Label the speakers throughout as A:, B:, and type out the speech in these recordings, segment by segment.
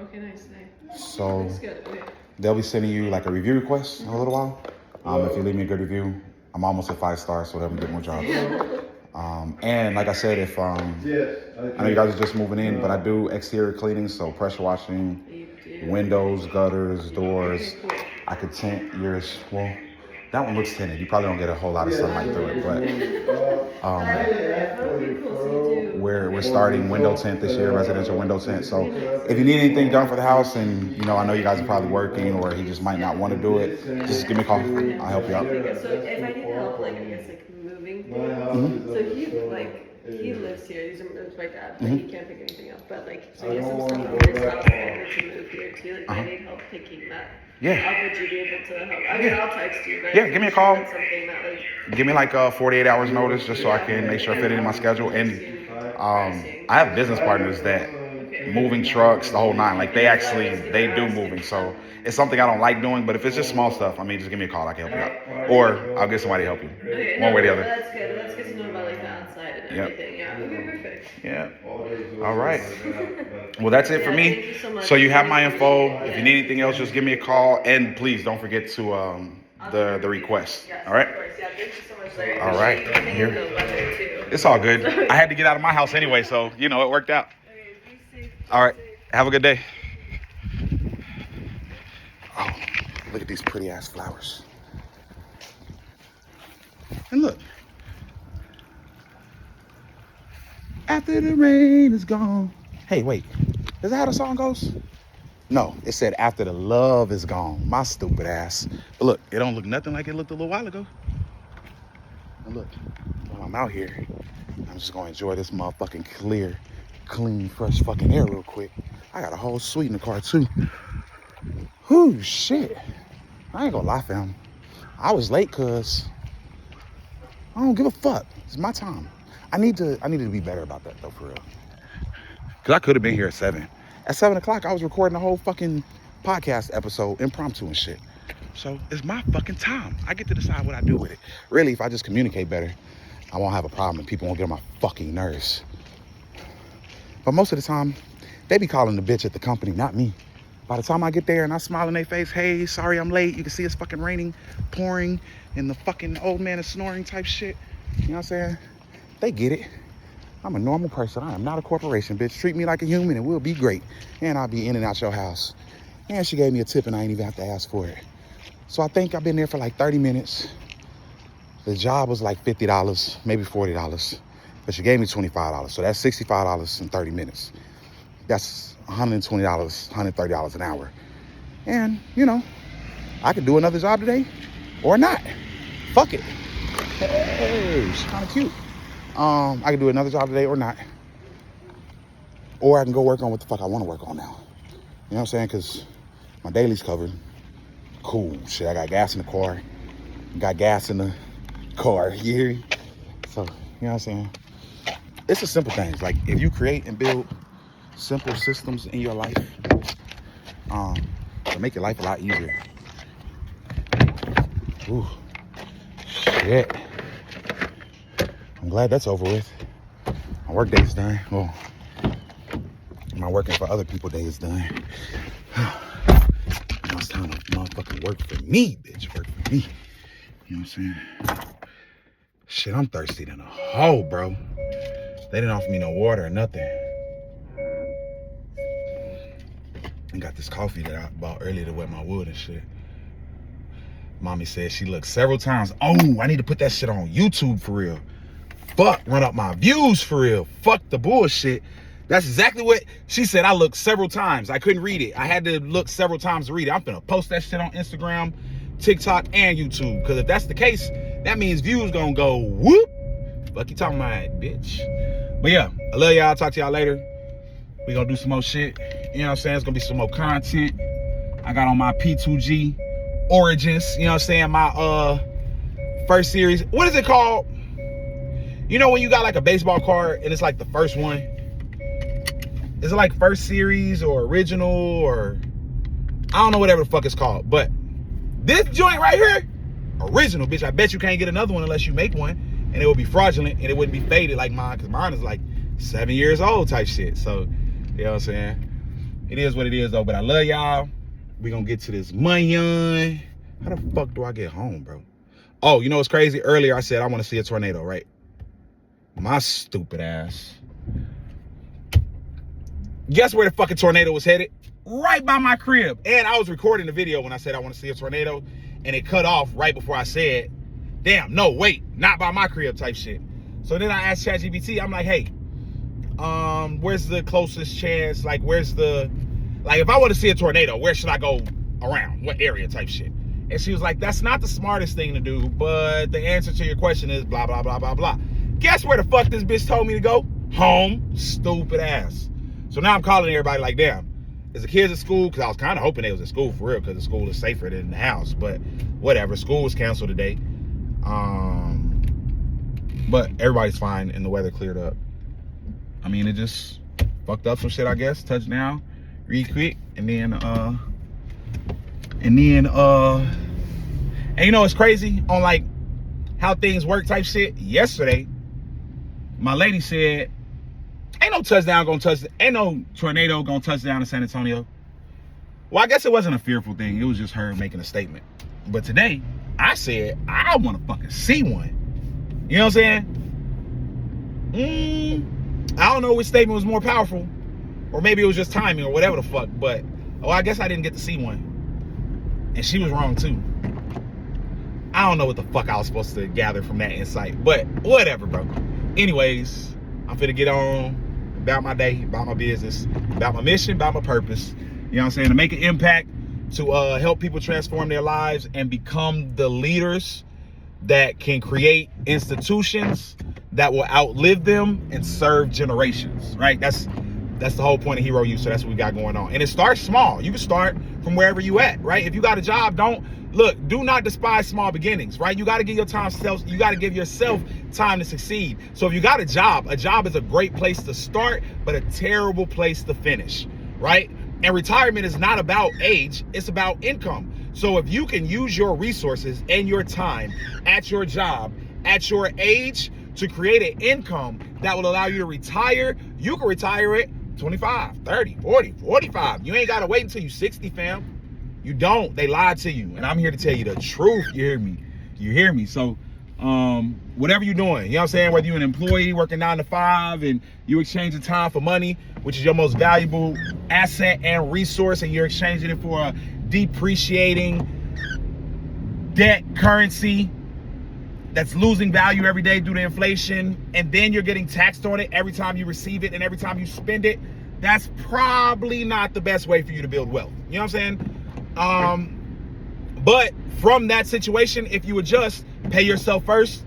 A: Okay, nice.
B: So
A: That's good. Okay.
B: they'll be sending you like a review request in a little while. If you leave me a good review, I'm almost at 5 stars, so they'll get more jobs. And like I said, if I know you guys are just moving in, but I do exterior cleaning, so pressure washing, windows, gutters, doors.
A: Okay, cool. I
B: could tint yours. Well, that one looks tinted. You probably don't get a whole lot of sunlight through it, but we're starting window tint this year, residential window tint. So if you need anything done for the house, and I know you guys are probably working, or he just might not want to do it, just give me a call. I'll help you out.
A: So if I need help, like I guess like moving things, so he lives here. It's my dad, but he can't pick anything up. But like, so he has some stuff in his house that to move here too. Like, I need help picking that.
B: Yeah.
A: How would you be able to help? I mean, I'll text you. But
B: yeah, give me a call.
A: Something that, like,
B: give me like 48 hours notice, just so I can make sure I fit it in my schedule. And I have business partners that moving trucks, the whole nine. Like they do moving. So it's something I don't like doing, but if it's just small stuff, I mean, just give me a call. I can help you out, or I'll get somebody to help you.
A: Okay,
B: one way or the other.
A: That's good. That's good to know about like the outside and everything. Yeah. Okay, perfect.
B: Yeah. All right. Well, that's it for me.
A: Thank you so much.
B: So you have my info. If you need anything else, just give me a call, and please don't forget to the request. All right.
A: Of course. Yeah. Thank you so much, Larry.
B: All right. Here.
A: The weather too.
B: It's all good. I had to get out of my house anyway, so it worked out.
A: Okay, be safe.
B: All right. Have a good day. Oh, look at these pretty ass flowers. And look. After the rain is gone. Hey, wait. Is that how the song goes? No, it said after the love is gone. My stupid ass. But look, it don't look nothing like it looked a little while ago. And look, while I'm out here, I'm just gonna enjoy this motherfucking clear, clean, fresh fucking air real quick. I got a whole suite in the car too. Whoo, shit. I ain't gonna lie, fam. I was late cause I don't give a fuck. It's my time. I need to be better about that though, for real. Cause I could have been here at 7. At 7 o'clock, I was recording a whole fucking podcast episode, impromptu and shit. So it's my fucking time. I get to decide what I do with it. Really, if I just communicate better, I won't have a problem and people won't get on my fucking nerves. But most of the time, they be calling the bitch at the company, not me. By the time I get there and I smile in their face, hey, sorry I'm late. You can see it's fucking raining, pouring, and the fucking old man is snoring type shit. You know what I'm saying? They get it. I'm a normal person. I am not a corporation, bitch. Treat me like a human and we'll be great. And I'll be in and out your house. And she gave me a tip and I ain't even have to ask for it. So I think I've been there for like 30 minutes. The job was like $50, maybe $40. But she gave me $25. So that's $65 in 30 minutes. That's $120, $130 an hour. And, I could do another job today or not. Fuck it. Hey, she's kind of cute. I can do another job today or not. Or I can go work on what the fuck I want to work on now. You know what I'm saying? Because my daily's covered. Cool. Shit, I got gas in the car. Got gas in the car. You hear me? So, you know what I'm saying? It's the simple things. Like, if you create and build simple systems in your life, it'll make your life a lot easier. Ooh. Shit. I'm glad that's over with. My work day's done. Well, my working for other people day is done. Now it's time to motherfucking work for me, bitch. Work for me. You know what I'm saying? Shit, I'm thirsty than a hoe, bro. They didn't offer me no water or nothing. I got this coffee that I bought earlier to wet my wood and shit. Mommy said she looked several times. Oh, I need to put that shit on YouTube for real. Fuck, run up my views for real. Fuck the bullshit. That's exactly what she said. I looked several times. I couldn't read it. I had to look several times to read it. I'm finna post that shit on Instagram, TikTok, and YouTube. Because if that's the case, that means views gonna go whoop. Fuck you talking about, bitch. But yeah, I love y'all. I'll talk to y'all later. We gonna do some more shit. You know what I'm saying? It's gonna be some more content. I got on my P2G Origins. You know what I'm saying? My first series. What is it called? You know when you got like a baseball card and it's like the first one? Is it like first series or original or I don't know, whatever the fuck it's called. But this joint right here, original, bitch. I bet you can't get another one unless you make one, and it will be fraudulent and it wouldn't be faded like mine, because mine is like 7 years old type shit. So, you know what I'm saying? It is what it is, though. But I love y'all. We gonna get to this money. How the fuck do I get home, bro? Oh, you know what's crazy? Earlier I said I want to see a tornado, right? My stupid ass. Guess where the fucking tornado was headed? Right by my crib. And I was recording the video when I said I want to see a tornado, and it cut off right before I said, damn, no, wait, not by my crib type shit. So then I asked ChatGPT, I'm like, hey, where's the closest chance? Like, if I want to see a tornado, where should I go around? What area type shit? And she was like, that's not the smartest thing to do, but the answer to your question is blah, blah, blah, blah, blah. Guess where the fuck this bitch told me to go? Home. Stupid ass. So now I'm calling everybody like, damn, is the kids at school? Because I was kind of hoping they was at school for real, because the school is safer than the house. But whatever, school was canceled today. But everybody's fine and the weather cleared up. I mean, it just fucked up some shit, I guess. Touchdown, real quick, and you know it's crazy on like how things work type shit. Yesterday, my lady said, ain't no tornado gonna touch down in San Antonio. Well, I guess it wasn't a fearful thing. It was just her making a statement. But today, I said, I want to fucking see one. You know what I'm saying? I don't know which statement was more powerful. Or maybe it was just timing or whatever the fuck. But, I guess I didn't get to see one. And she was wrong too. I don't know what the fuck I was supposed to gather from that insight. But, whatever, bro. Anyways, I'm finna get on about my day, about my business, about my mission, about my purpose. You know what I'm saying? To make an impact, to help people transform their lives and become the leaders that can create institutions that will outlive them and serve generations, right? That's the whole point of Hero You. So that's what we got going on. And it starts small. You can start from wherever you at, right? If you got a job, do not despise small beginnings, right? You got to give yourself time to succeed. So if you got a job is a great place to start, but a terrible place to finish, right? And retirement is not about age, it's about income. So if you can use your resources and your time at your job, at your age, to create an income that will allow you to retire, you can retire at 25, 30, 40, 45. You ain't got to wait until you're 60, fam. You don't. They lied to you. And I'm here to tell you the truth. You hear me? So, whatever you're doing, you know what I'm saying? Whether you're an employee working 9 to 5 and you exchanging time for money, which is your most valuable asset and resource, and you're exchanging it for a depreciating debt currency that's losing value every day due to inflation, and then you're getting taxed on it every time you receive it and every time you spend it, that's probably not the best way for you to build wealth. You know what I'm saying? But from that situation, if you adjust, pay yourself first,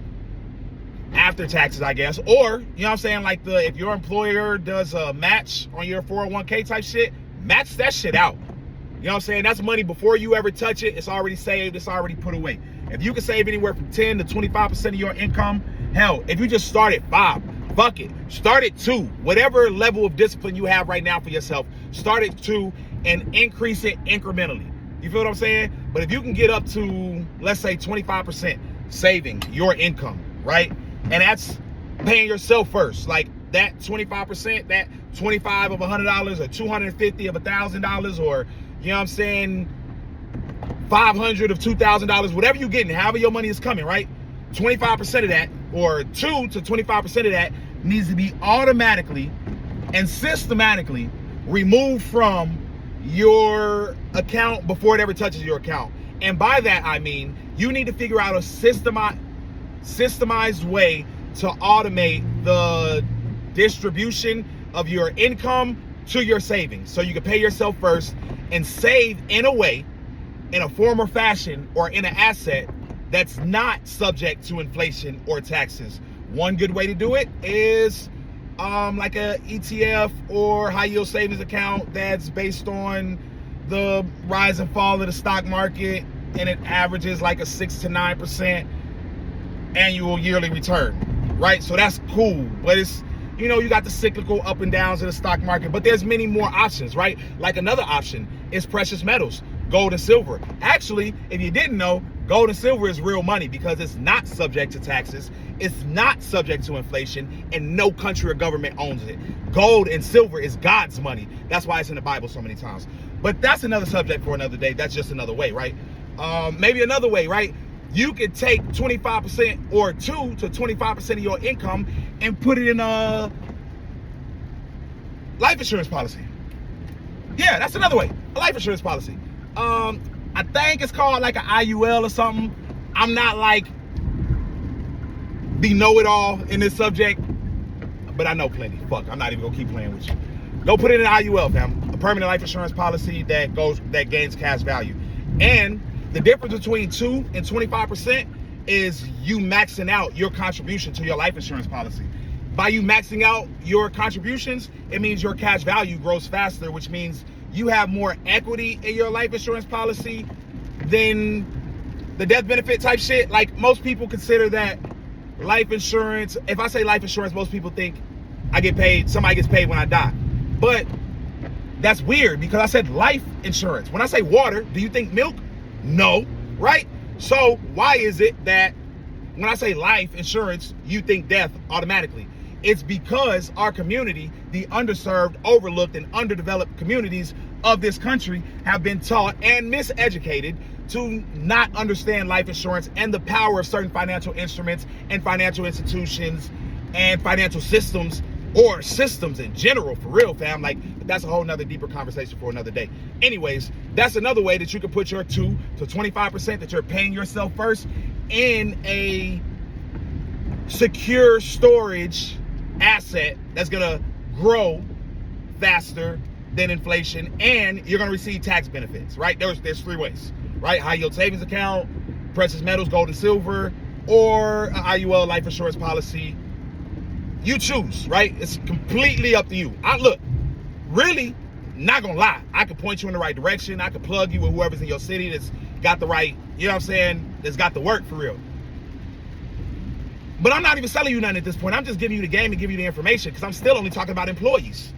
B: after taxes, I guess. Or, you know what I'm saying, like if your employer does a match on your 401k type shit, match that shit out. You know what I'm saying? That's money before you ever touch it. It's already saved. It's already put away. If you can save anywhere from 10 to 25% of your income, hell, if you just start at 5, fuck it. Start at 2. Whatever level of discipline you have right now for yourself, start at 2 and increase it incrementally. You feel what I'm saying? But if you can get up to, let's say, 25% saving your income, right? And that's paying yourself first. Like that 25%, that 25 of $100 or 250 of $1,000, or, you know what I'm saying, 500 of $2,000, whatever you're getting, however your money is coming, right? 25% of that, or 2 to 25% of that, needs to be automatically and systematically removed from your account before it ever touches your account. And by that, I mean, you need to figure out a systemized way to automate the distribution of your income to your savings, so you can pay yourself first and save in a way, in a form or fashion, or in an asset that's not subject to inflation or taxes. One good way to do it is like a ETF or high yield savings account that's based on the rise and fall of the stock market, and it averages like a 6 to 9% annual yearly return, right? So that's cool, but it's, you know, you got the cyclical up and downs of the stock market, but there's many more options, right? Like another option is precious metals, gold and silver. Actually, if you didn't know, Gold and silver is real money because it's not subject to taxes, it's not subject to inflation, and no country or government owns it. Gold and silver is God's money. That's why it's in the Bible so many times. But that's another subject for another day. That's just another way, right? Maybe another way, right? You could take 25% or 2 to 25% of your income and put it in a life insurance policy. Yeah, that's another way. A life insurance policy. I think it's called like an IUL or something. I'm not like the know-it-all in this subject, but I know plenty. Fuck, I'm not even gonna keep playing with you. Go put it in an IUL, fam. A permanent life insurance policy that gains cash value. And the difference between 2 and 25% is you maxing out your contribution to your life insurance policy. By you maxing out your contributions, it means your cash value grows faster, which means you have more equity in your life insurance policy than the death benefit type shit. Like, most people consider that life insurance, if I say life insurance, most people think I get paid, somebody gets paid when I die. But that's weird because I said life insurance. When I say water, do you think milk? No, right? So why is it that when I say life insurance, you think death automatically? It's because our community, the underserved, overlooked, and underdeveloped communities of this country have been taught and miseducated to not understand life insurance and the power of certain financial instruments and financial institutions and financial systems, or systems in general, for real, fam. Like, that's a whole nother deeper conversation for another day. Anyways, that's another way that you can put your 2 to 25% that you're paying yourself first in a secure storage asset that's gonna grow faster than inflation, and you're gonna receive tax benefits, right? There's 3 ways, right? High yield savings account, precious metals, gold and silver, or an IUL life insurance policy. You choose, right? It's completely up to you. Look, really, not gonna lie, I could point you in the right direction. I could plug you with whoever's in your city that's got the right, you know what I'm saying, that's got the work for real. But I'm not even selling you nothing at this point. I'm just giving you the game and giving you the information because I'm still only talking about employees,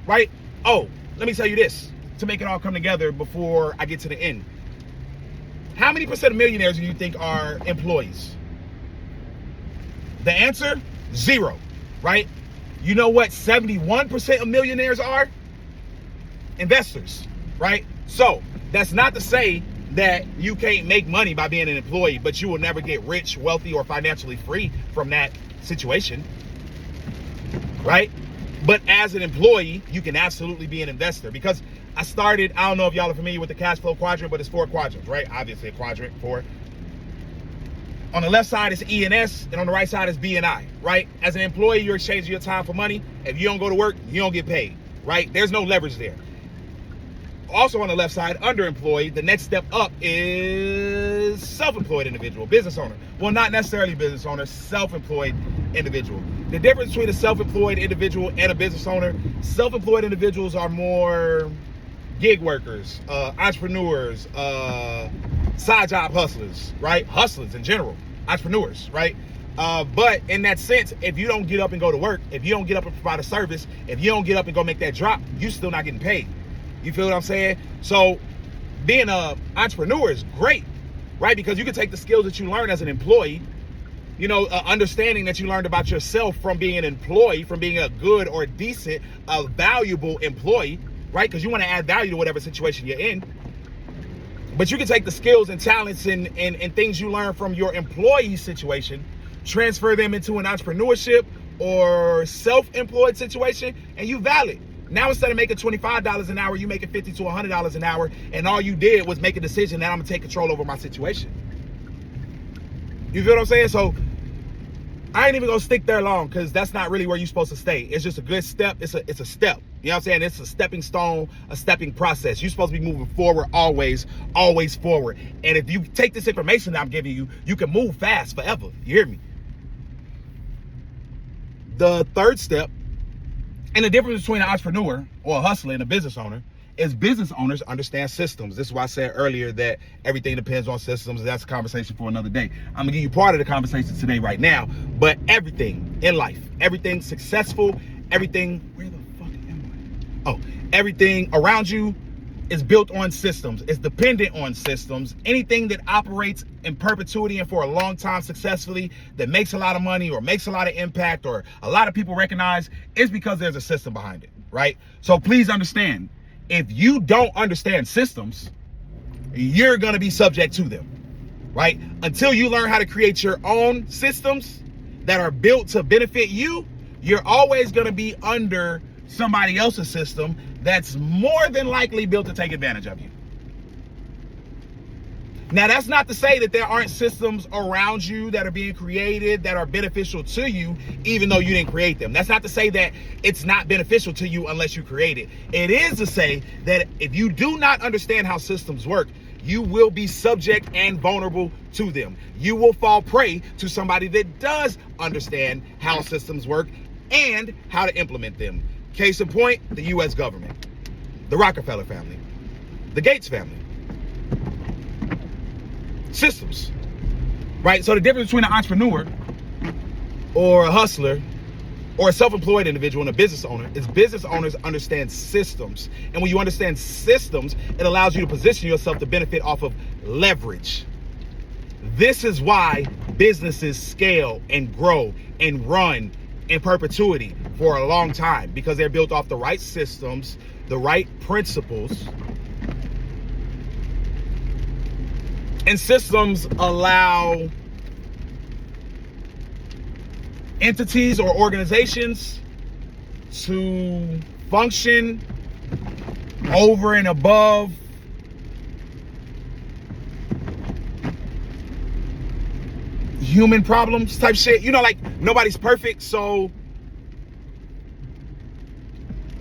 B: right? Oh, let me tell you this to make it all come together before I get to the end. How many percent of millionaires do you think are employees? The answer, 0, right? You know what 71% of millionaires are? Investors, right? So that's not to say that you can't make money by being an employee, but you will never get rich, wealthy, or financially free from that situation, right? But as an employee, you can absolutely be an investor, because I don't know if y'all are familiar with the cash flow quadrant, but it's 4 quadrants, right? Obviously a quadrant, 4. On the left side is E and S, and on the right side is B and I, right? As an employee, you're exchanging your time for money. If you don't go to work, you don't get paid, right? There's no leverage there. Also on the left side, underemployed, the next step up is self-employed individual, business owner. Well, not necessarily business owner, self-employed individual. The difference between a self-employed individual and a business owner, self-employed individuals are more gig workers, entrepreneurs, side job hustlers, right? Hustlers in general, entrepreneurs, right? But in that sense, if you don't get up and go to work, if you don't get up and provide a service, if you don't get up and go make that drop, you still not getting paid. You feel what I'm saying? So being an entrepreneur is great, right? Because you can take the skills that you learn as an employee, you know, understanding that you learned about yourself from being an employee, from being a good or decent, valuable employee, right? Because you want to add value to whatever situation you're in. But you can take the skills and talents and things you learn from your employee situation, transfer them into an entrepreneurship or self-employed situation, and you valid. Now, instead of making $25 an hour, you making $50 to $100 an hour, and all you did was make a decision that I'm gonna take control over my situation. You feel what I'm saying? So I ain't even gonna stick there long, because that's not really where you're supposed to stay. It's just a good step. It's a step. You know what I'm saying? It's a stepping stone, a stepping process. You're supposed to be moving forward always forward. And if you take this information that I'm giving you, you can move fast forever. You hear me? The third step, and the difference between an entrepreneur or a hustler and a business owner, is business owners understand systems. This is why I said earlier that everything depends on systems. That's a conversation for another day. I'm gonna give you part of the conversation today right now, but everything in life, everything successful, everything, where the fuck am I? Oh, everything around you is built on systems, is dependent on systems. Anything that operates in perpetuity and for a long time successfully, that makes a lot of money or makes a lot of impact or a lot of people recognize, is because there's a system behind it, right? So please understand, if you don't understand systems, you're gonna be subject to them, right? Until you learn how to create your own systems that are built to benefit you, you're always gonna be under somebody else's system that's more than likely built to take advantage of you. Now, that's not to say that there aren't systems around you that are being created that are beneficial to you, even though you didn't create them. That's not to say that it's not beneficial to you unless you create it. It is to say that if you do not understand how systems work, you will be subject and vulnerable to them. You will fall prey to somebody that does understand how systems work and how to implement them. Case in point, the US government, the Rockefeller family, the Gates family. Systems, right? So the difference between an entrepreneur or a hustler or a self-employed individual and a business owner is business owners understand systems. And when you understand systems, it allows you to position yourself to benefit off of leverage. This is why businesses scale and grow and run in perpetuity for a long time, because they're built off the right systems, the right principles. And systems allow entities or organizations to function over and above human problems type shit. You know, like, nobody's perfect, so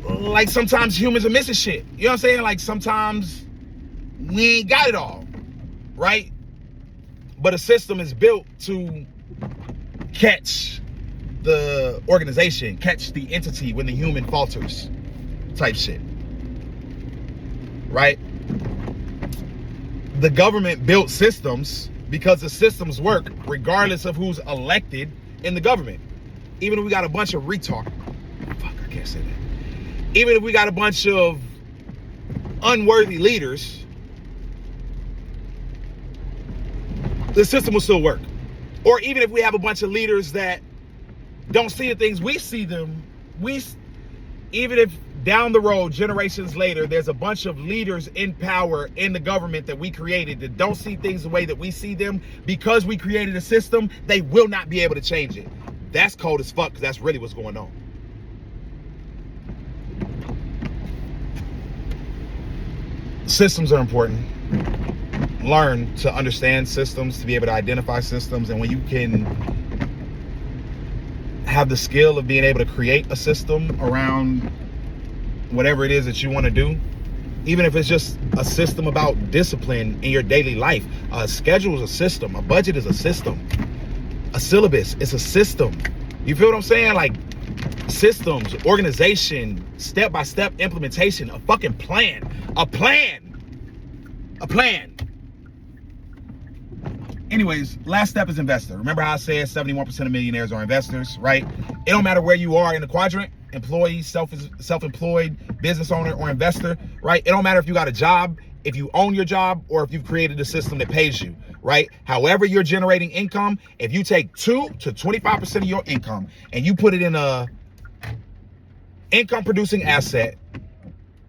B: like sometimes humans are missing shit. You know what I'm saying? Like sometimes we ain't got it all, right? But a system is built to catch the organization, catch the entity when the human falters type shit, right? The government built systems because the systems work regardless of who's elected in the government. Even if we got a bunch of retard, fuck, I can't say that. Even if we got a bunch of unworthy leaders, the system will still work. Or even if we have a bunch of leaders that don't see the things we see them, even if down the road, generations later, there's a bunch of leaders in power in the government that we created that don't see things the way that we see them, because we created a system, they will not be able to change it. That's cold as fuck, because that's really what's going on. Systems are important. Learn to understand systems, to be able to identify systems, and when you can have the skill of being able to create a system around whatever it is that you want to do, even if it's just a system about discipline in your daily life. A schedule is a system. A budget is a system. A syllabus is a system. You feel what I'm saying? Like, systems, organization, step-by-step implementation, a fucking plan. A plan. Anyways, last step is investor. Remember how I said 71% of millionaires are investors, right? It don't matter where you are in the quadrant, employee, self-employed, business owner, or investor, right? It don't matter if you got a job, if you own your job, or if you've created a system that pays you, right? However you're generating income, if you take 2 to 25% of your income and you put it in a income producing asset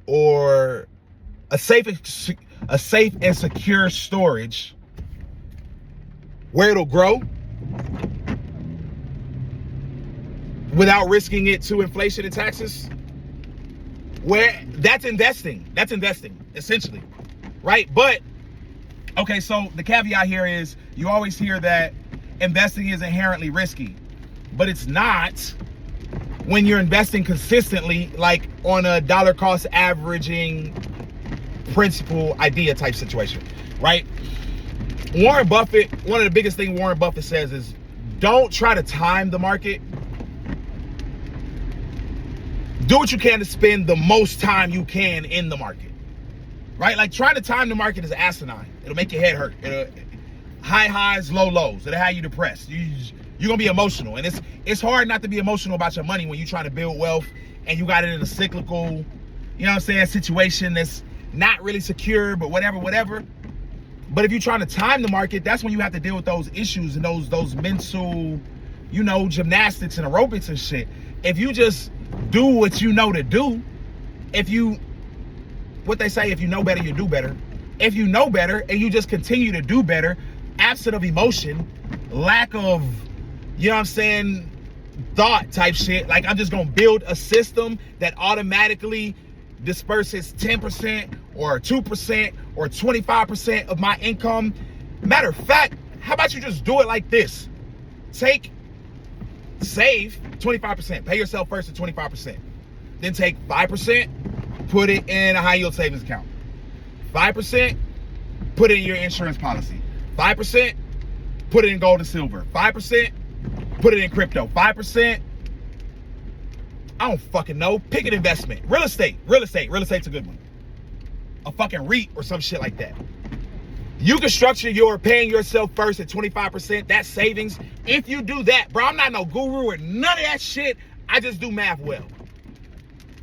B: or a safe and secure storage where it'll grow without risking it to inflation and taxes, where that's investing essentially, right? But okay, so the caveat here is you always hear that investing is inherently risky, but it's not when you're investing consistently, like on a dollar cost averaging principal idea type situation, right? Warren Buffett, one of the biggest things Warren Buffett says is, don't try to time the market. Do what you can to spend the most time you can in the market, right? Like, trying to time the market is asinine. It'll make your head hurt. High highs, low lows. It'll have you depressed. You're gonna be emotional, and it's hard not to be emotional about your money when you're trying to build wealth and you got it in a cyclical, you know what I'm saying, situation that's not really secure, but whatever. But if you're trying to time the market, that's when you have to deal with those issues and those mental, gymnastics and aerobics and shit. If you just do what you know to do, what they say, if you know better, you do better. If you know better and you just continue to do better, absent of emotion, lack of, thought type shit, like I'm just gonna build a system that automatically disperses 10% or 2% or 25% of my income. Matter of fact, how about you just do it like this? Save 25%, pay yourself first at 25%. Then take 5%, put it in a high yield savings account. 5%, put it in your insurance policy. 5%, put it in gold and silver. 5%, put it in crypto. 5%, I don't fucking know. Pick an investment. Real estate's a good one. A fucking REIT or some shit like that. You can structure your paying yourself first at 25%, that's savings. If you do that, bro, I'm not no guru or none of that shit. I just do math well.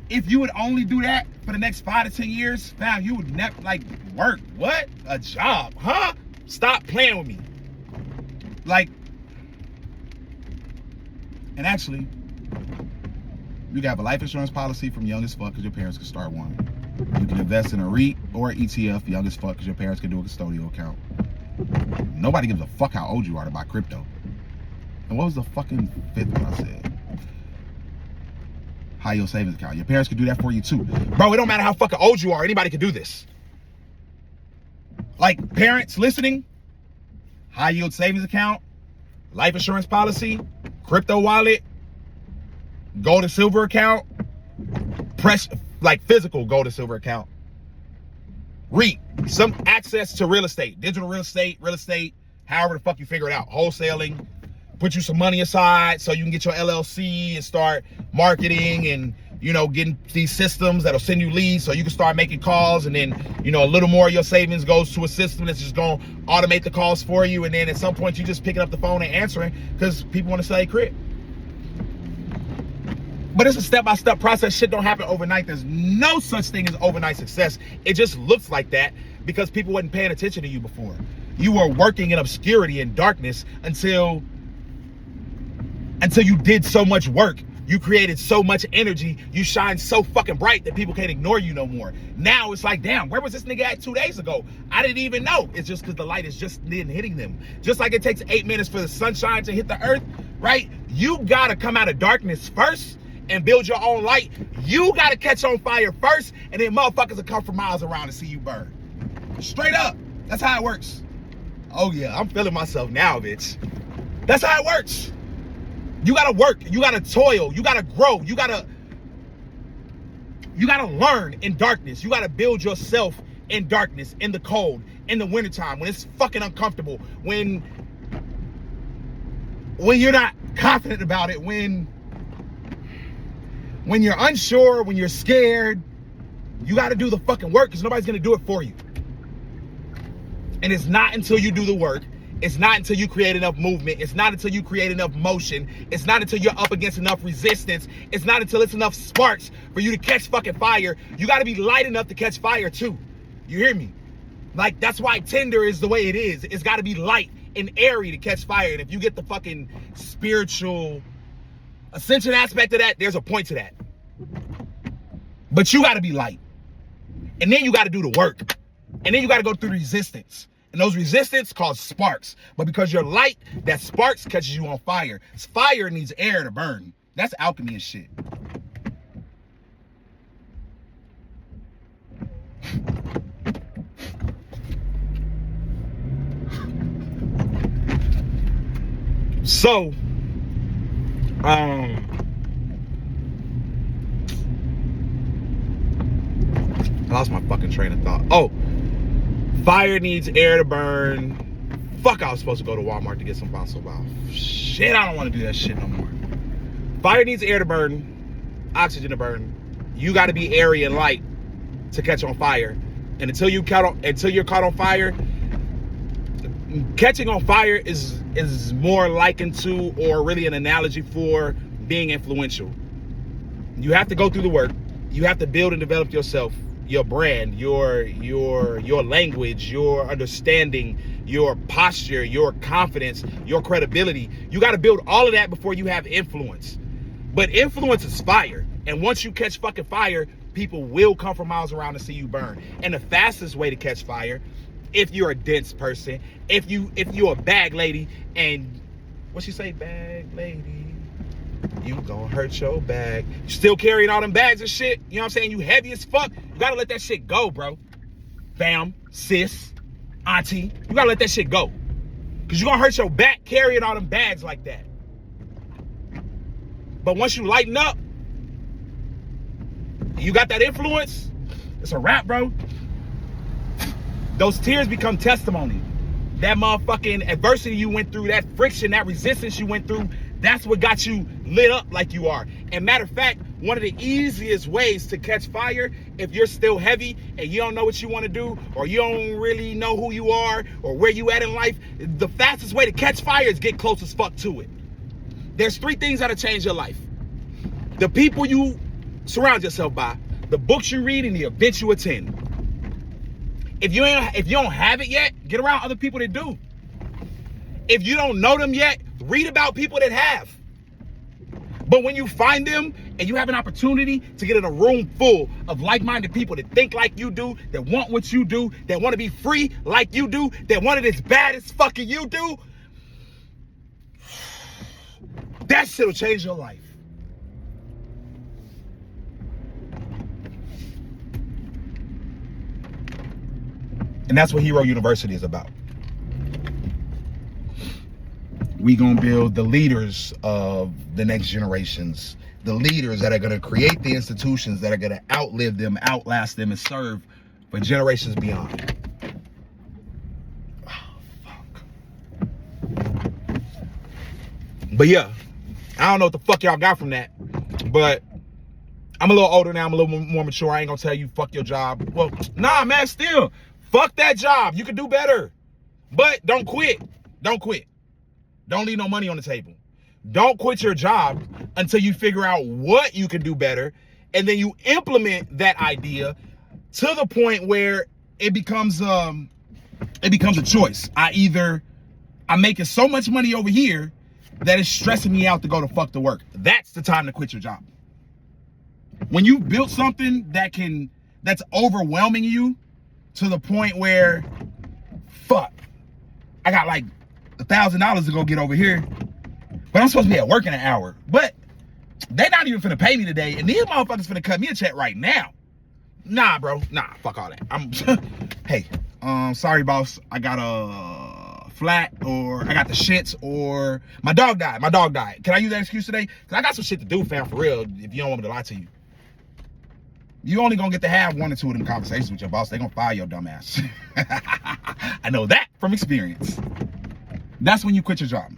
B: If you would only do that for the next 5 to 10 years, fam, you would never work. What? A job, huh? Stop playing with me. And actually, you can have a life insurance policy from young as fuck because your parents can start one. You can invest in a REIT or an ETF young as fuck because your parents can do a custodial account. Nobody gives a fuck how old you are to buy crypto. And what was the fucking fifth one I said? High yield savings account. Your parents can do that for you too. Bro, it don't matter how fucking old you are. Anybody can do this. Like, parents listening, high yield savings account, life insurance policy, crypto wallet, gold and silver account, physical gold and silver account, REIT, some access to real estate, digital real estate, however the fuck you figure it out, wholesaling, put you some money aside so you can get your LLC and start marketing and, getting these systems that'll send you leads so you can start making calls, and then, a little more of your savings goes to a system that's just going to automate the calls for you, and then at some point you just picking up the phone and answering because people want to sell your crib. But it's a step-by-step process. Shit don't happen overnight. There's no such thing as overnight success. It just looks like that because people wasn't paying attention to you before. You were working in obscurity and darkness until you did so much work. You created so much energy. You shine so fucking bright that people can't ignore you no more. Now it's like, damn, where was this nigga at 2 days ago? I didn't even know. It's just because the light is just then hitting them. Just like it takes 8 minutes for the sunshine to hit the earth, right? You gotta come out of darkness first and build your own light. You gotta catch on fire first, and then motherfuckers will come from miles around to see you burn. Straight up. That's how it works. Oh yeah, I'm feeling myself now, bitch. That's how it works. You gotta work, you gotta toil, you gotta grow, you gotta learn in darkness. You gotta build yourself in darkness, in the cold, in the wintertime, when it's fucking uncomfortable, when you're not confident about it, when you're unsure, when you're scared. You gotta do the fucking work because nobody's gonna do it for you. And it's not until you do the work, it's not until you create enough movement, it's not until you create enough motion, it's not until you're up against enough resistance, it's not until it's enough sparks for you to catch fucking fire. You gotta be light enough to catch fire too. You hear me? Like, that's why Tinder is the way it is. It's gotta be light and airy to catch fire. And if you get the fucking spiritual ascension aspect of that, there's a point to that. But you gotta be light. And then you gotta do the work. And then you gotta go through resistance. And those resistance cause sparks. But because you're light, that sparks catches you on fire. Fire needs air to burn. That's alchemy and shit. So, I lost my fucking train of thought. Oh, fire needs air to burn. Fuck, I was supposed to go to Walmart to get some Fossil Wow. Shit, I don't want to do that shit no more. Fire needs air to burn, oxygen to burn. You got to be airy and light to catch on fire. And until you're caught on fire, catching on fire is more likened to, or really an analogy for, being influential. You have to go through the work. You have to build and develop yourself. your brand, your language, your understanding, your posture, your confidence, your credibility. You got to build all of that before you have influence. But influence is fire. And once you catch fucking fire, people will come from miles around to see you burn. And the fastest way to catch fire, if you're a dense person, if you're a bag lady, and what she say, bag lady, you gon' hurt your bag. You still carrying all them bags and shit, you know what I'm saying? You heavy as fuck. You gotta let that shit go, bro. Bam, sis, auntie, you gotta let that shit go. Cause you gonna hurt your back carrying all them bags like that. But once you lighten up, you got that influence, it's a wrap, bro. Those tears become testimony. That motherfucking adversity you went through, that friction, that resistance you went through, that's what got you lit up like you are. And matter of fact, one of the easiest ways to catch fire, if you're still heavy and you don't know what you want to do, or you don't really know who you are or where you at in life, the fastest way to catch fire is get close as fuck to it. There's 3 things that'll change your life: the people you surround yourself by, the books you read, and the events you attend. If you don't have it yet, get around other people that do. If you don't know them yet, read about people that have. But when you find them and you have an opportunity to get in a room full of like-minded people that think like you do, that want what you do, that want to be free like you do, that want it as bad as fucking you do, that shit'll change your life. And that's what Hero University is about. We gonna build the leaders of the next generations, the leaders that are gonna create the institutions that are gonna outlive them, outlast them, and serve for generations beyond. Oh, fuck. But yeah, I don't know what the fuck y'all got from that, but I'm a little older now, I'm a little more mature. I ain't gonna tell you fuck your job. Well, nah, man, still. Fuck that job. You can do better. But don't quit. Don't quit. Don't leave no money on the table. Don't quit your job until you figure out what you can do better. And then you implement that idea to the point where it becomes a choice. I'm making so much money over here that it's stressing me out to go to fuck to work. That's the time to quit your job. When you built something that's overwhelming you, to the point where, fuck, I got like $1,000 to go get over here, but I'm supposed to be at work in an hour. But they not even finna pay me today, and these motherfuckers finna cut me a check right now. Nah, bro, nah, fuck all that. Hey, sorry, boss, I got a flat, or I got the shits, or my dog died. Can I use that excuse today? Because I got some shit to do, fam, for real, if you don't want me to lie to you. You only gonna get to have 1 or 2 of them conversations with your boss. They gonna fire your dumb ass. I know that from experience. That's when you quit your job.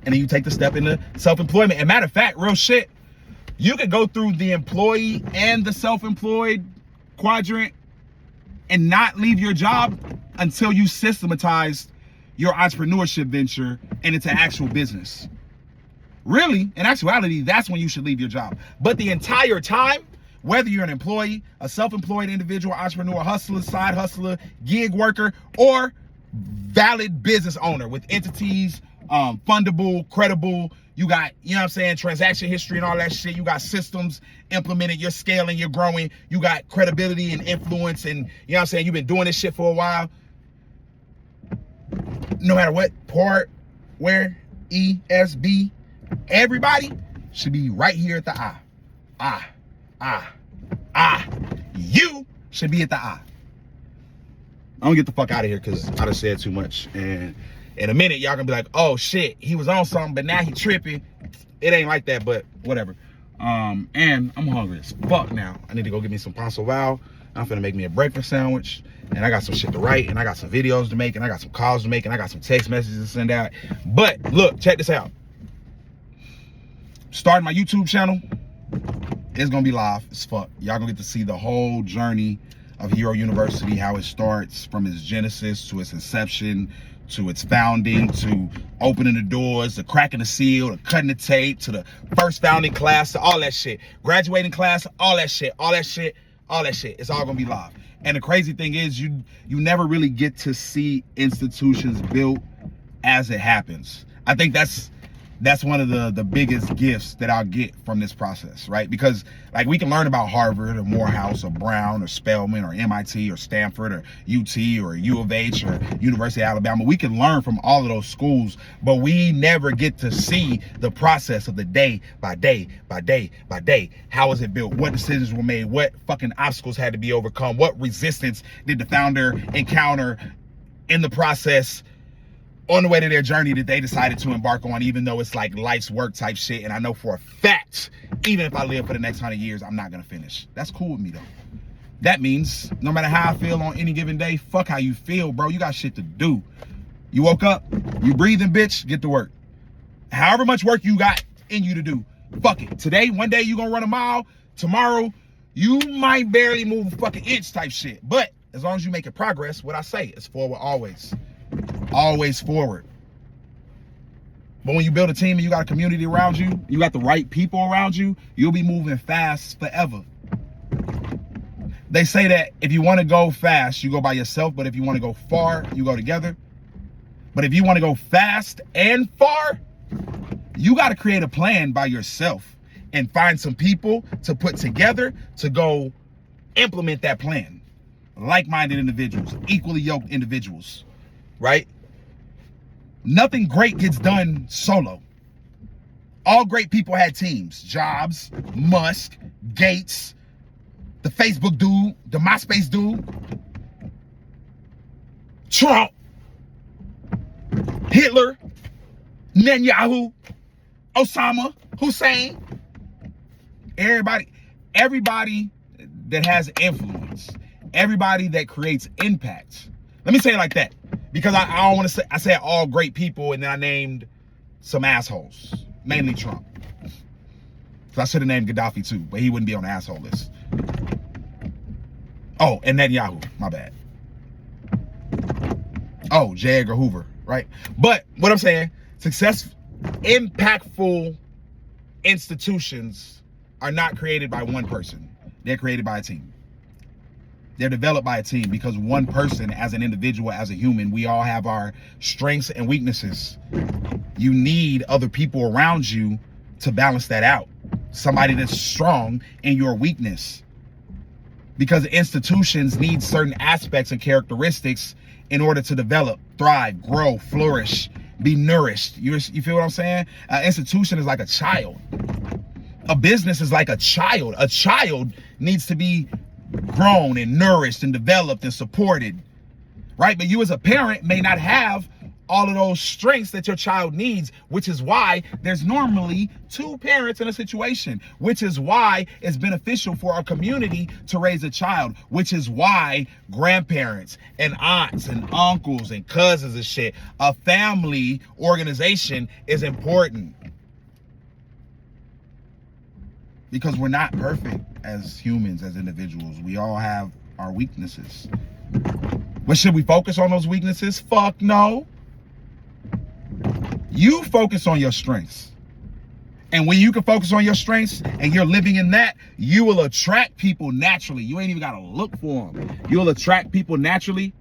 B: And then you take the step into self-employment. And matter of fact, real shit, you could go through the employee and the self-employed quadrant and not leave your job until you systematize your entrepreneurship venture and it's an actual business. Really, in actuality, that's when you should leave your job. But the entire time, whether you're an employee, a self-employed individual, entrepreneur, hustler, side hustler, gig worker, or valid business owner with entities, fundable, credible, you got, you know what I'm saying, transaction history and all that shit. You got systems implemented, you're scaling, you're growing, you got credibility and influence, and you know what I'm saying, you've been doing this shit for a while. No matter what part, where, ESB, everybody should be right here at the I. You should be at the I. I'm gonna get the fuck out of here because I done said too much. And in a minute, y'all gonna be like, oh shit, he was on something, but now he tripping. It ain't like that, but whatever. And I'm hungry as fuck now. I need to go get me some Paso Val. I'm finna make me a breakfast sandwich. And I got some shit to write, and I got some videos to make, and I got some calls to make, and I got some text messages to send out. But look, check this out. Starting my YouTube channel, it's gonna be live as fuck. Y'all gonna get to see the whole journey of Hero University, how it starts from its genesis to its inception, to its founding, to opening the doors, to cracking the seal, to cutting the tape, to the first founding class, to all that shit. Graduating class, all that shit all that shit. It's all gonna be live. And the crazy thing is you never really get to see institutions built as it happens. I think that's one of the biggest gifts that I'll get from this process, right? Because like we can learn about Harvard or Morehouse or Brown or Spelman or MIT or Stanford or UT or U of H or University of Alabama. We can learn from all of those schools, but we never get to see the process of the day by day by day by day. How was it built? What decisions were made? What fucking obstacles had to be overcome? What resistance did the founder encounter in the process on the way to their journey that they decided to embark on, even though it's like life's work type shit. And I know for a fact, even if I live for the next 100 years, I'm not gonna finish. That's cool with me though. That means no matter how I feel on any given day, fuck how you feel, bro. You got shit to do. You woke up, you breathing, bitch, get to work. However much work you got in you to do, fuck it. Today, one day you gonna run a mile. Tomorrow, you might barely move a fucking inch type shit. But as long as you making progress, what I say is forward always. Always forward. But when you build a team and you got a community around you, you got the right people around you, you'll be moving fast forever. They say that if you want to go fast, you go by yourself, but if you want to go far, you go together. But if you want to go fast and far, you got to create a plan by yourself and find some people to put together to go implement that plan. Like-minded individuals, equally yoked individuals, right? Nothing great gets done solo. All great people had teams. Jobs, Musk, Gates, the Facebook dude, the MySpace dude, Trump, Hitler, Netanyahu, Osama, Hussein. Everybody that has influence, everybody that creates impact. Let me say it like that. Because I don't want to say, I said all great people and then I named some assholes, mainly Trump. So I should have named Gaddafi too, but he wouldn't be on the asshole list. Oh, and Netanyahu, my bad. Oh, J. Edgar Hoover, right? But what I'm saying, impactful institutions are not created by one person. They're created by a team. They're developed by a team because one person, as an individual, as a human, we all have our strengths and weaknesses. You need other people around you to balance that out. Somebody that's strong in your weakness. Because institutions need certain aspects and characteristics in order to develop, thrive, grow, flourish, be nourished. You feel what I'm saying? An institution is like a child. A business is like a child. A child needs to be grown and nourished and developed and supported, right? But you as a parent may not have all of those strengths that your child needs, which is why there's normally two parents in a situation, which is why it's beneficial for our community to raise a child, which is why grandparents and aunts and uncles and cousins and shit, a family organization is important. Because we're not perfect as humans, as individuals. We all have our weaknesses. But should we focus on those weaknesses? Fuck no. You focus on your strengths. And when you can focus on your strengths and you're living in that, you will attract people naturally. You ain't even got to look for them. You'll attract people naturally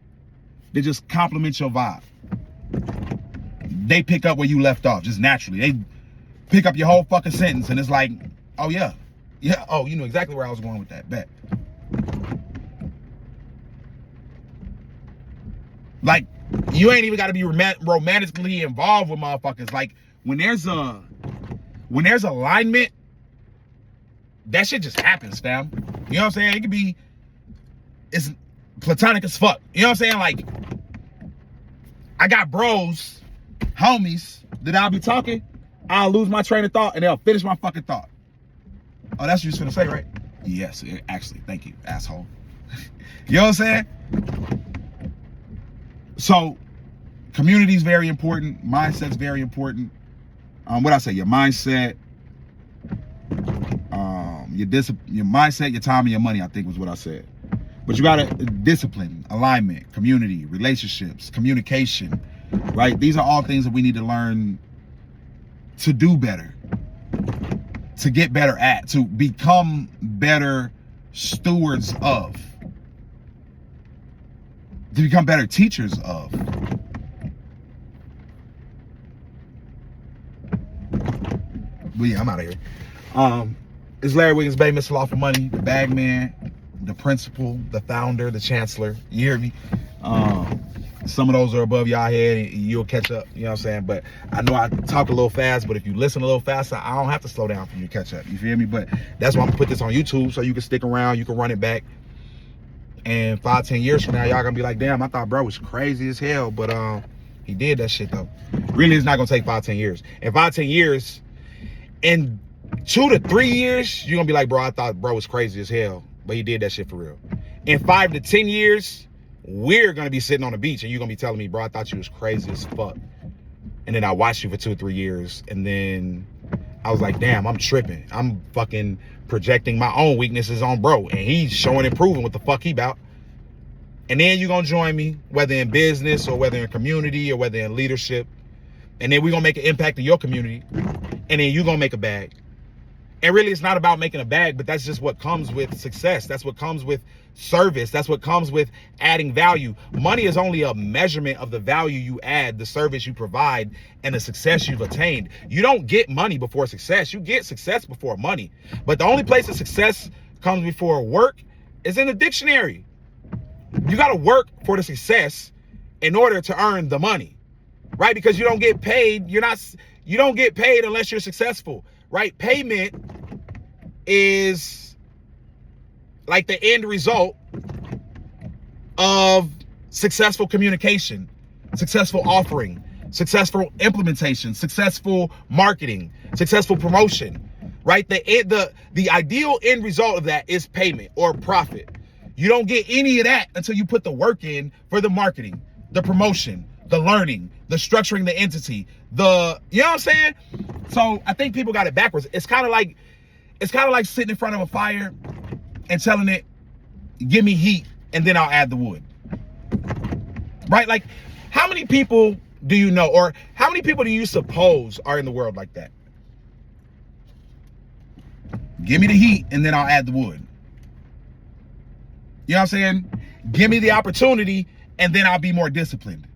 B: that just complement your vibe. They pick up where you left off, just naturally. They pick up your whole fucking sentence and it's like, oh yeah, oh, you knew exactly where I was going with that, bet. Like, you ain't even got to be romantically involved with motherfuckers. Like, when there's alignment, that shit just happens, fam. You know what I'm saying? It could be, it's platonic as fuck. You know what I'm saying? Like, I got bros, homies, that I'll be talking, I'll lose my train of thought, and they'll finish my fucking thought. Oh, that's what you're gonna say, right? Yes, actually, thank you, asshole. You know what I'm saying? So, community is very important. Mindset's very important. What I say? Your mindset, your mindset, your time, and your money, I think was what I said. But you gotta discipline, alignment, community, relationships, communication, right? These are all things that we need to learn to do better, to get better at, to become better stewards of, to become better teachers of. But yeah, I'm out of here. It's Larry Wiggins Bay, Mr. Lawful Money, the bag man, the principal, the founder, the chancellor. You hear me? Some of those are above y'all head, and you'll catch up. You know what I'm saying? But I know I talk a little fast, but if you listen a little faster, I don't have to slow down for you to catch up. You feel me? But that's why I'm gonna put this on YouTube, so you can stick around, you can run it back. And 5-10 years from now, y'all gonna be like, damn, I thought bro was crazy as hell, but he did that shit though. Really, it's not gonna take 5-10 years. In 5-10 years, in 2 to 3 years, you're gonna be like, bro, I thought bro was crazy as hell, but he did that shit for real. In 5 to 10 years, we're gonna be sitting on the beach and you're gonna be telling me, bro, I thought you was crazy as fuck. And then I watched you for 2 or 3 years, and then I was like, damn, I'm tripping. I'm fucking projecting my own weaknesses on bro, and he's showing and proving what the fuck he about. And then you're gonna join me, whether in business or whether in community or whether in leadership. And then we're gonna make an impact in your community. And then you're gonna make a bag. And really, it's not about making a bag, but that's just what comes with success. That's what comes with service. That's what comes with adding value. Money is only a measurement of the value you add, the service you provide, and the success you've attained. You don't get money before success. You get success before money. But the only place that success comes before work is in the dictionary. You got to work for the success in order to earn the money, right? Because you don't get paid. You don't get paid unless you're successful. Right? Payment is like the end result of successful communication, successful offering, successful implementation, successful marketing, successful promotion, right? The ideal end result of that is payment or profit. You don't get any of that until you put the work in for the marketing, the promotion, the learning, the structuring the entity, you know what I'm saying? So I think people got it backwards. It's kind of like sitting in front of a fire and telling it, give me heat, and then I'll add the wood. Right? Like, how many people do you know, or how many people do you suppose are in the world like that? Give me the heat, and then I'll add the wood. You know what I'm saying? Give me the opportunity, and then I'll be more disciplined.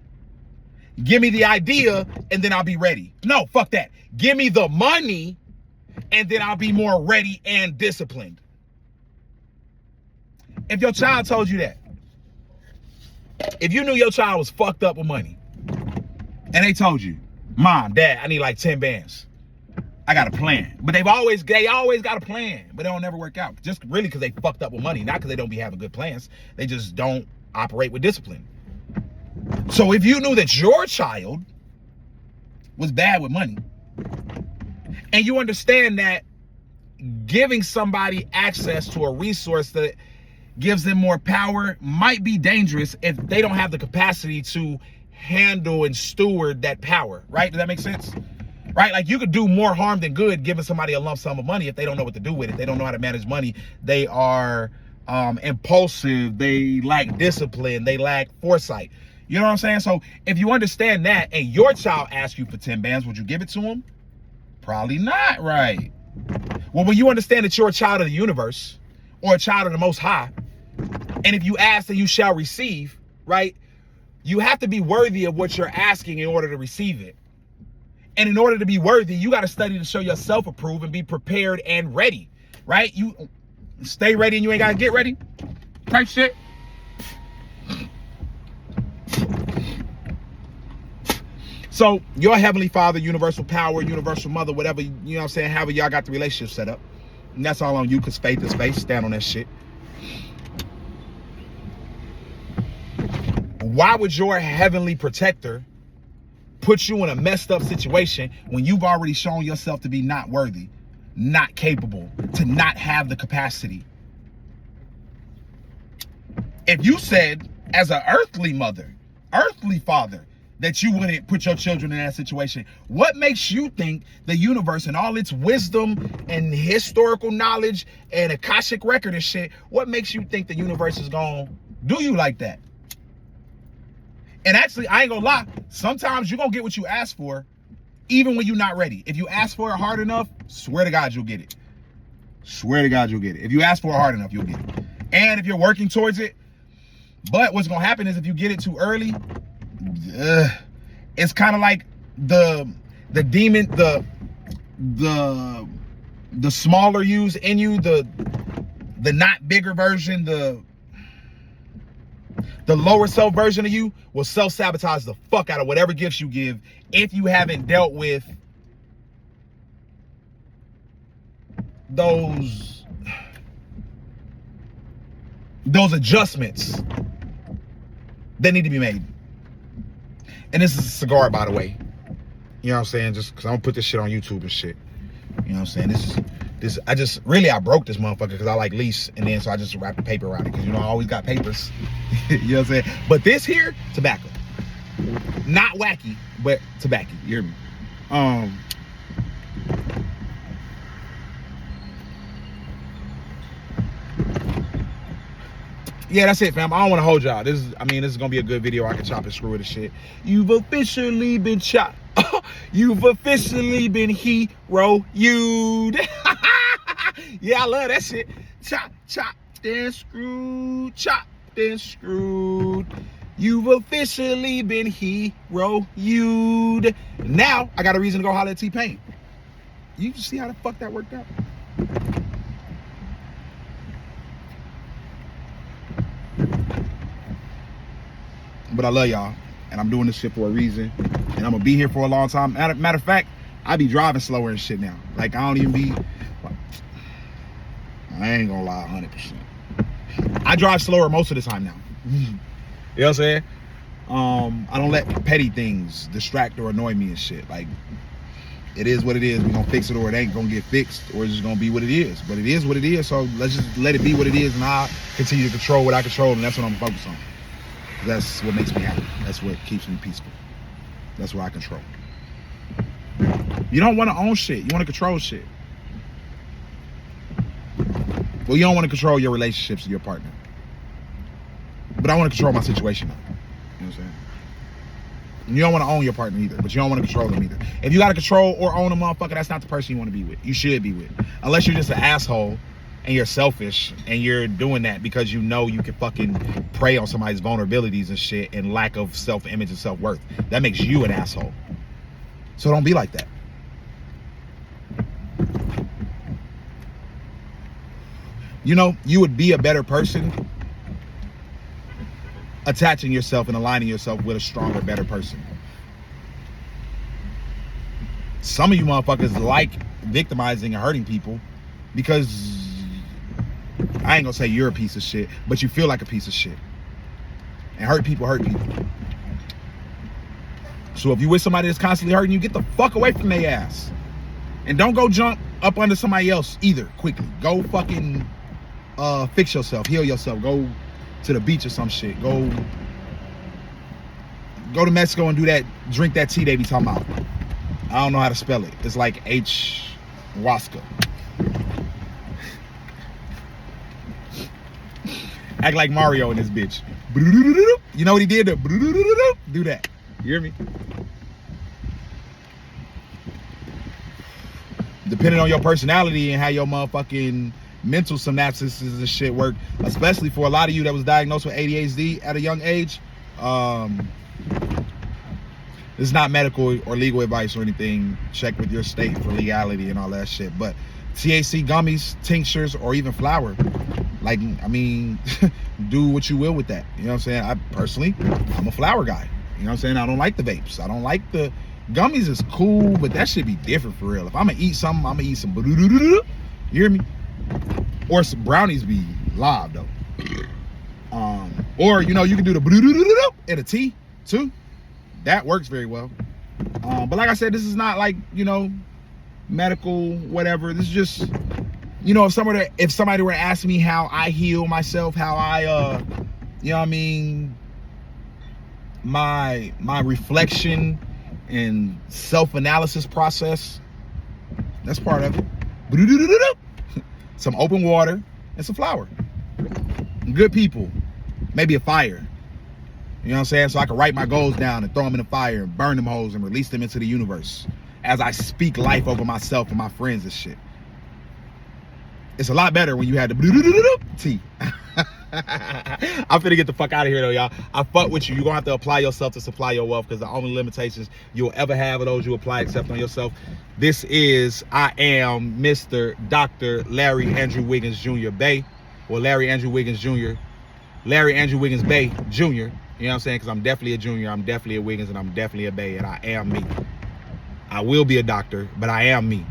B: Give me the idea, and then I'll be ready. No, fuck that. Give me the money, and then I'll be more ready and disciplined. If your child told you that, if you knew your child was fucked up with money, and they told you, Mom, Dad, I need like 10 bands. I got a plan. But they always got a plan, but it don't never work out. Just really because they fucked up with money, not because they don't be having good plans. They just don't operate with discipline. So if you knew that your child was bad with money, and you understand that giving somebody access to a resource that gives them more power might be dangerous if they don't have the capacity to handle and steward that power, right? Does that make sense? Right? Like, you could do more harm than good giving somebody a lump sum of money if they don't know what to do with it. They don't know how to manage money. They are impulsive. They lack discipline. They lack foresight. You know what I'm saying? So if you understand that and your child asks you for 10 bands, would you give it to him? Probably not, right? Well, when you understand that you're a child of the universe or a child of the Most High, and if you ask, then you shall receive, right? You have to be worthy of what you're asking in order to receive it. And in order to be worthy, you got to study to show yourself approved and be prepared and ready, right? You stay ready and you ain't got to get ready type shit. So your heavenly father, universal power, universal mother, whatever, you know what I'm saying, however y'all got the relationship set up. And that's all on you, because faith is faith. Stand on that shit. Why would your heavenly protector put you in a messed up situation when you've already shown yourself to be not worthy, not capable, to not have the capacity? If you said, as an earthly mother, earthly father, that you wouldn't put your children in that situation, what makes you think the universe and all its wisdom and historical knowledge and Akashic record and shit, what makes you think the universe is gonna do you like that? And actually, I ain't gonna lie, sometimes you're gonna get what you ask for, even when you're not ready. If you ask for it hard enough, swear to God, you'll get it. Swear to God, you'll get it. If you ask for it hard enough, you'll get it. And if you're working towards it, but what's gonna happen is if you get it too early, it's kind of like the demon, the smaller yous in you, the not bigger version, the lower self version of you will self-sabotage the fuck out of whatever gifts you give if you haven't dealt with those adjustments that need to be made. And this is a cigar, by the way. You know what I'm saying? Just because I'm gonna put this shit on YouTube and shit. You know what I'm saying? I broke this motherfucker because I like lease, and then so I just wrapped the paper around it because, you know, I always got papers. You know what I'm saying? But this here, tobacco. Not wacky, but tobacco. You hear me? Yeah, that's it, fam. I don't want to hold y'all. This is gonna be a good video. I can chop and screw it and shit. You've officially been chopped. You've officially been heroed. Yeah, I love that shit. Chop, chop, then screwed. Chop, then screwed. You've officially been heroed. Now I got a reason to go holler at T-Pain. You see how the fuck that worked out? But I love y'all, and I'm doing this shit for a reason, and I'm gonna be here for a long time. Matter of fact, I be driving slower and shit now. Like, I don't even be, I ain't gonna lie, 100%. I drive slower most of the time now. You know what I'm saying? I don't let petty things distract or annoy me and shit. Like, it is what it is. We gonna fix it, or it ain't gonna get fixed, or it's just gonna be what it is. But it is what it is, so let's just let it be what it is, and I'll continue to control what I control, and that's what I'm focused on. That's what makes me happy. That's what keeps me peaceful. That's what I control. You don't want to own shit. You want to control shit. Well, you don't want to control your relationships with your partner. But I want to control my situation though. You know what I'm saying? And you don't want to own your partner either, but you don't want to control them either. If you got to control or own a motherfucker, that's not the person you want to be with. You should be with. Unless you're just an asshole and you're selfish and you're doing that because you know you can fucking prey on somebody's vulnerabilities and shit and lack of self-image and self-worth. That makes you an asshole. So don't be like that. You know, you would be a better person attaching yourself and aligning yourself with a stronger, better person. Some of you motherfuckers like victimizing and hurting people because, I ain't gonna say you're a piece of shit, but you feel like a piece of shit. And hurt people hurt people. So if you with somebody that's constantly hurting you, get the fuck away from their ass. And don't go jump up under somebody else either quickly. Go fucking fix yourself, heal yourself, go to the beach or some shit. Go to Mexico and drink that tea they be talking about. I don't know how to spell it. It's like H-Waska. Act like Mario in this bitch. You know what he did? Do that. You hear me? Depending on your personality and how your motherfucking mental synapses and shit work, especially for a lot of you that was diagnosed with ADHD at a young age, it's not medical or legal advice or anything. Check with your state for legality and all that shit. But THC gummies, tinctures, or even flour, like, I mean, do what you will with that. You know what I'm saying? I'm a flour guy. You know what I'm saying? I don't like the vapes. I don't like the gummies. Is cool, but that should be different for real. If I'm gonna eat something, I'm gonna eat some. You hear me? Or some brownies be live though. Or, you know, you can do the in a tea too. That works very well. But like I said, this is not like, you know, medical whatever. This is just, you know, if somebody were to ask me how I heal myself, how I you know what I mean, my reflection and self-analysis process, that's part of it. Some open water and some flour. Good people. Maybe a fire. You know what I'm saying? So I can write my goals down and throw them in the fire and burn them hoes and release them into the universe as I speak life over myself and my friends and shit. It's a lot better when you had the T. I'm finna get the fuck out of here though, y'all. I fuck with you. You're gonna have to apply yourself to supply your wealth, because the only limitations you'll ever have are those you apply except on yourself. This is, I am Mr. Dr. Larry Andrew Wiggins Jr. Bay, or Larry Andrew Wiggins Jr. Larry Andrew Wiggins Bay Jr. You know what I'm saying? Because I'm definitely a junior, I'm definitely a Wiggins, and I'm definitely a Bay, and I am me. I will be a doctor, but I am me.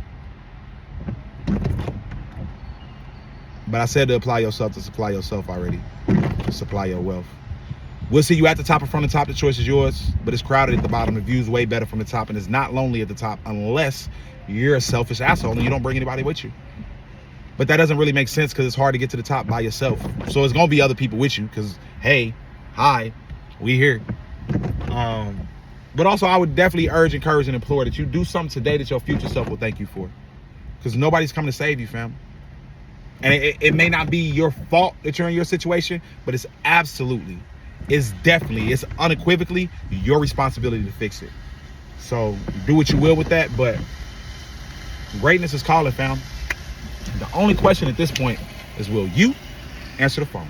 B: But I said to apply yourself to supply yourself already. To supply your wealth. We'll see you at the top or from the top. The choice is yours, but it's crowded at the bottom. The view's way better from the top, and it's not lonely at the top unless you're a selfish asshole and you don't bring anybody with you. But that doesn't really make sense, because it's hard to get to the top by yourself. So it's gonna be other people with you, because hey, hi, we here. But also I would definitely urge, encourage, and implore that you do something today that your future self will thank you for. Because nobody's coming to save you, fam. And it may not be your fault that you're in your situation, but it's absolutely, it's definitely, it's unequivocally your responsibility to fix it. So do what you will with that, but greatness is calling, fam. The only question at this point is, will you answer the phone?